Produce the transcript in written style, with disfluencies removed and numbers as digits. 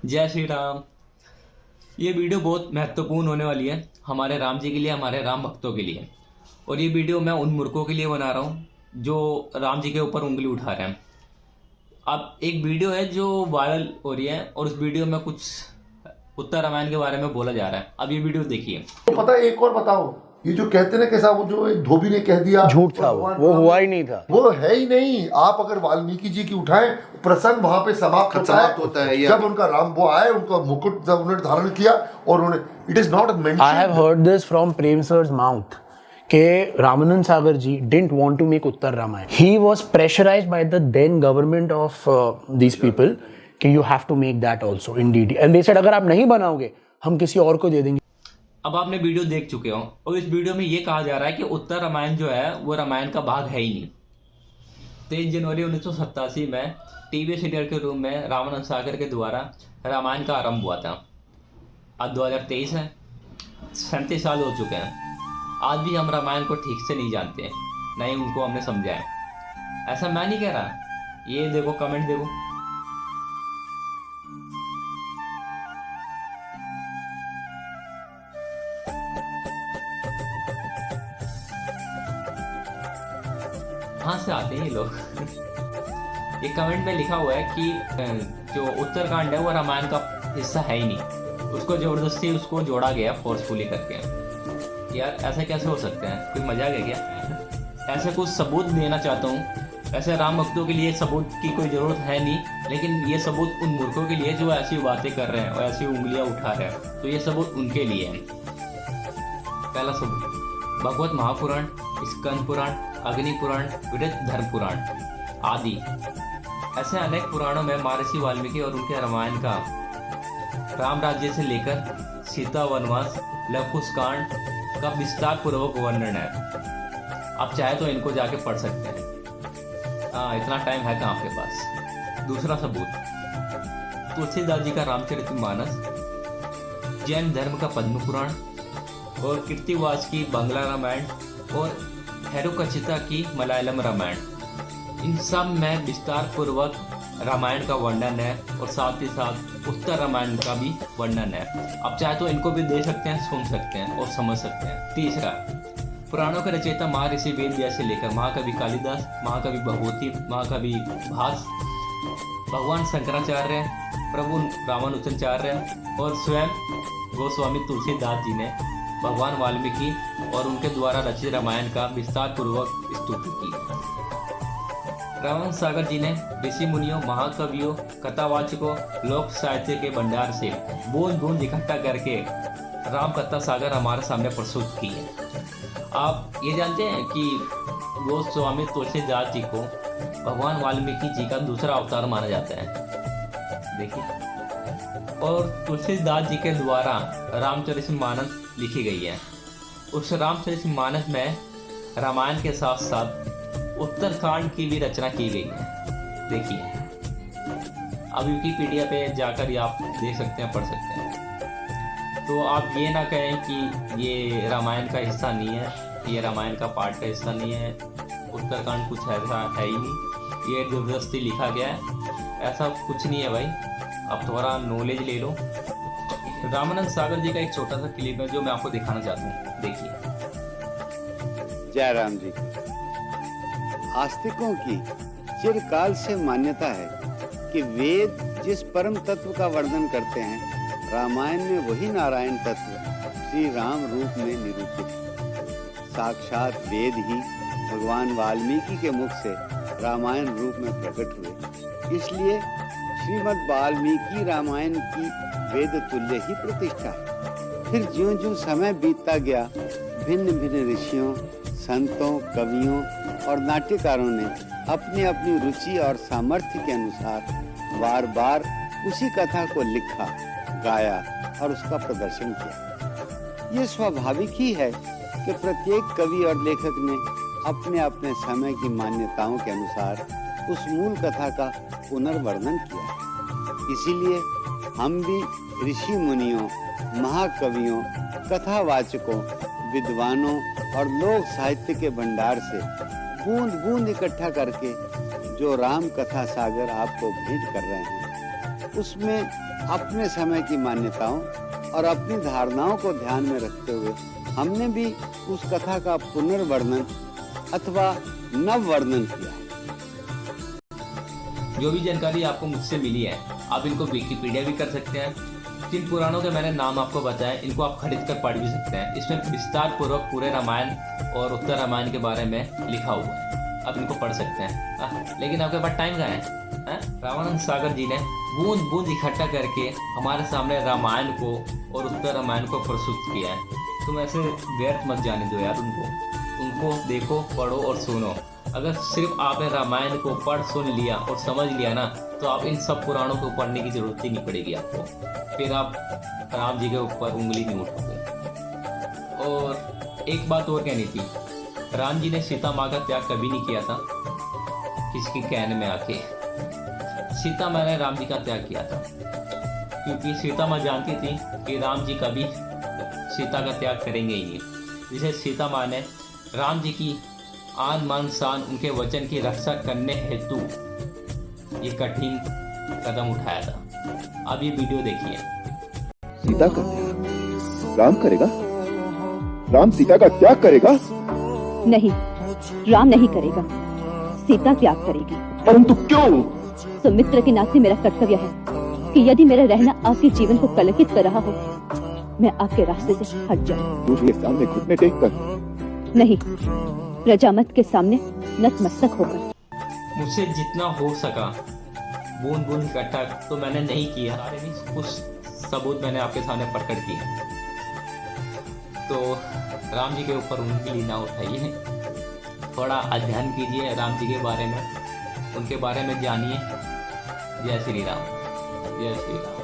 जय श्री राम। ये वीडियो बहुत महत्वपूर्ण होने वाली है हमारे राम जी के लिए, हमारे राम भक्तों के लिए। और ये वीडियो मैं उन मूर्खों के लिए बना रहा हूँ जो राम जी के ऊपर उंगली उठा रहे हैं। अब एक वीडियो है जो वायरल हो रही है और उस वीडियो में कुछ उत्तर रामायण के बारे में बोला जा रहा है। अब ये वीडियो देखिए। तो पता है, एक और बताओ, ये जो कहते ना कैसा, वो जो एक धोबी ने कह दिया झूठ था, वो हुआ ही नहीं था, वो है ही नहीं। आप अगर वाल्मीकि जी की उठाएं, प्रसंग वहां पे समाप्त होता है जब उनका राम वो आए, उनका मुकुट जब उन्होंने धारण किया और उन्होंने, it is not mentioned. I have heard this from Prem sir's mouth के रामानंद सागर जी didn't want to make Uttar Ramayan. He was pressurized by the then government of these people कि you have to make that also in DD. And they said अगर आप नहीं बनाओगे हम किसी और को दे देंगे. अब आपने वीडियो देख चुके हो और इस वीडियो में ये कहा जा रहा है कि उत्तर रामायण जो है वो रामायण का भाग है ही नहीं। 23 जनवरी 1987 में टीवी सीरियल के रूप में रामानंद सागर के द्वारा रामायण का आरंभ हुआ था। आज 2023 है, 37 साल हो चुके हैं। आज भी हम रामायण को ठीक से नहीं जानते, नहीं उनको हमने समझा है। ऐसा मैं नहीं कह रहा, ये देखो कमेंट देखो। कहाँ से आते हैं ये लोग? ये कमेंट में लिखा हुआ है कि जो उत्तरकांड है वो रामायण का हिस्सा है ही नहीं, उसको जबरदस्ती उसको जोड़ा गया फोर्सफुली करके। यार ऐसा कैसे हो सकता है? कोई मजाक है क्या? ऐसे कुछ सबूत देना चाहता हूँ। ऐसे राम भक्तों के लिए सबूत की कोई ज़रूरत है नहीं, लेकिन ये सबूत उन मूर्खों के लिए जो ऐसी बातें कर रहे हैं और ऐसी उंगलियां उठा रहे हैं, तो ये सबूत उनके लिए है। पहला सबूत भगवत महापुराण, स्कंद पुराण, अग्नि पुराण, वृद्ध धर्म पुराण आदि ऐसे अनेक पुराणों में महर्षि वाल्मीकि और उनके रामायण का राम राज्य से लेकर सीता वनवास, लव कुश कांड का विस्तार पूर्वक वर्णन है। आप चाहे तो इनको जाके पढ़ सकते हैं। इतना टाइम है कहाँ आपके पास? दूसरा सबूत तुलसीदास जी का रामचरितमानस, जैन धर्म का पद्म पुराण और कीर्तिवास की बांग्ला रामायण और हेरुकचिता की मलयालम रामायण, इन सब में विस्तार पूर्वक रामायण का वर्णन है और साथ ही साथ उत्तर रामायण का भी वर्णन है। आप चाहे तो इनको भी दे सकते हैं, सुन सकते हैं और समझ सकते हैं। तीसरा पुराणों के रचयिता महर्षि वेदव्यास से लेकर महाकवि कालिदास, महाकवि भगवती, महाकवि भास, भगवान शंकराचार्य, प्रभु रामानुजाचार्य और स्वयं गोस्वामी तुलसीदास जी ने भगवान वाल्मीकि और उनके द्वारा रचित रामायण का विस्तार पूर्वक स्तुति की। रामानंद सागर जी ने ऋषि मुनियों, महाकवियों, कथावाचकों, लोक साहित्य के भंडार से बूंद बूंद इकट्ठा करके राम कथा सागर हमारे सामने प्रस्तुत की है। आप ये जानते हैं कि गोस्वामी तुलसीदास जी को भगवान वाल्मीकि जी का दूसरा अवतार माना जाता है। देखिए, और तुलसीदास जी के द्वारा रामचरितमानस लिखी गई है। उस रामचरितमानस में रामायण के साथ साथ उत्तरकांड की भी रचना की गई है। देखिए, अब विकिपीडिया पे जाकर आप देख सकते हैं, पढ़ सकते हैं। तो आप ये ना कहें कि ये रामायण का हिस्सा नहीं है, ये रामायण का पार्ट का हिस्सा नहीं है, उत्तरकांड कुछ ऐसा है ही नहीं, ये जबरदस्ती लिखा गया है। ऐसा कुछ नहीं है भाई, आप थोड़ा नॉलेज ले लो। रामानंद सागर जी का एक छोटा सा क्लिप है जो मैं आपको दिखाना चाहता हूँ, देखिए। जय राम जी। आस्तिकों की चिरकाल से मान्यता है कि वेद जिस परम तत्व का वर्णन करते हैं, रामायण में वही नारायण तत्व श्री राम रूप में निरूपित है। साक्षात वेद ही भगवान वाल्मीकि के मुख से रामायण रूप में प्रकट हुए, इसलिए श्रीमद् वाल्मीकि रामायण की वेद तुल्य ही प्रतिष्ठा है। फिर ज्यों-ज्यों समय बीतता गया, भिन्न भिन्न ऋषियों, संतों, कवियों और नाट्यकारों ने अपनी अपनी रुचि और सामर्थ्य के अनुसार बार बार उसी कथा को लिखा, गाया और उसका प्रदर्शन किया। ये स्वाभाविक ही है कि प्रत्येक कवि और लेखक ने अपने अपने समय की मान्यताओं के अनुसार उस मूल कथा का पुनर्वर्णन किया। इसीलिए हम भी ऋषि मुनियों, महाकवियों, कथावाचकों, विद्वानों और लोक साहित्य के भंडार से बूंद बूंद इकट्ठा करके जो राम कथा सागर आपको भेंट कर रहे हैं, उसमें अपने समय की मान्यताओं और अपनी धारणाओं को ध्यान में रखते हुए हमने भी उस कथा का पुनर्वर्णन अथवा नव वर्णन किया है। जो भी जानकारी आपको मुझसे मिली है, आप इनको विकिपीडिया भी कर सकते हैं। जिन पुराणों के मैंने नाम आपको बताए, इनको आप खरीद कर पढ़ भी सकते हैं। इसमें विस्तार पूर्वक पूरे रामायण और उत्तर रामायण के बारे में लिखा हुआ है, आप इनको पढ़ सकते हैं। लेकिन आपके पास टाइम कहाँ है? रामानंद सागर जी ने बूंद बूंद इकट्ठा करके हमारे सामने रामायण को और उत्तर रामायण को प्रस्तुत किया है। तुम ऐसे व्यर्थ मत जाने दो यार उनको देखो, पढ़ो और सुनो। अगर सिर्फ आपने रामायण को पढ़ सुन लिया और समझ लिया ना, तो आप इन सब पुराणों को पढ़ने की जरूरत ही नहीं पड़ेगी आपको। फिर आप राम जी के ऊपर उंगली नहीं उठाओगे। और एक बात और कहनी थी, राम जी ने सीता माँ का त्याग कभी नहीं किया था किसी के कहने में आके। सीता माँ ने राम जी का त्याग किया था, क्योंकि सीता माँ जानती थी कि राम जी कभी सीता का त्याग करेंगे ही नहीं। जिसे सीता माँ ने राम जी की आन मान शान, उनके वचन की रक्षा करने हेतु ये कठिन कदम उठाया था। अब ये वीडियो देखिए। सीता का त्याग राम करेगा? राम सीता का त्याग करेगा? नहीं, राम नहीं करेगा, सीता त्याग करेगी। परंतु क्यों? सुमित्र के नाते मेरा कर्तव्य है कि यदि मेरा रहना आपके जीवन को कलंकित कर रहा हो, मैं आपके रास्ते से हट जाऊं। दूसरे सामने घुटने टेक कर? नहीं, प्रजामत के सामने नतमस्तक होकर। मुझसे जितना हो सका बूंद बूंद इकट्ठा तो मैंने नहीं किया, सारे भी कुछ सबूत मैंने आपके सामने प्रकट किए। तो राम जी के ऊपर उंगली ना उठाइए, थोड़ा अध्ययन कीजिए राम जी के बारे में, उनके बारे में जानिए। जय श्री राम, जय श्री राम।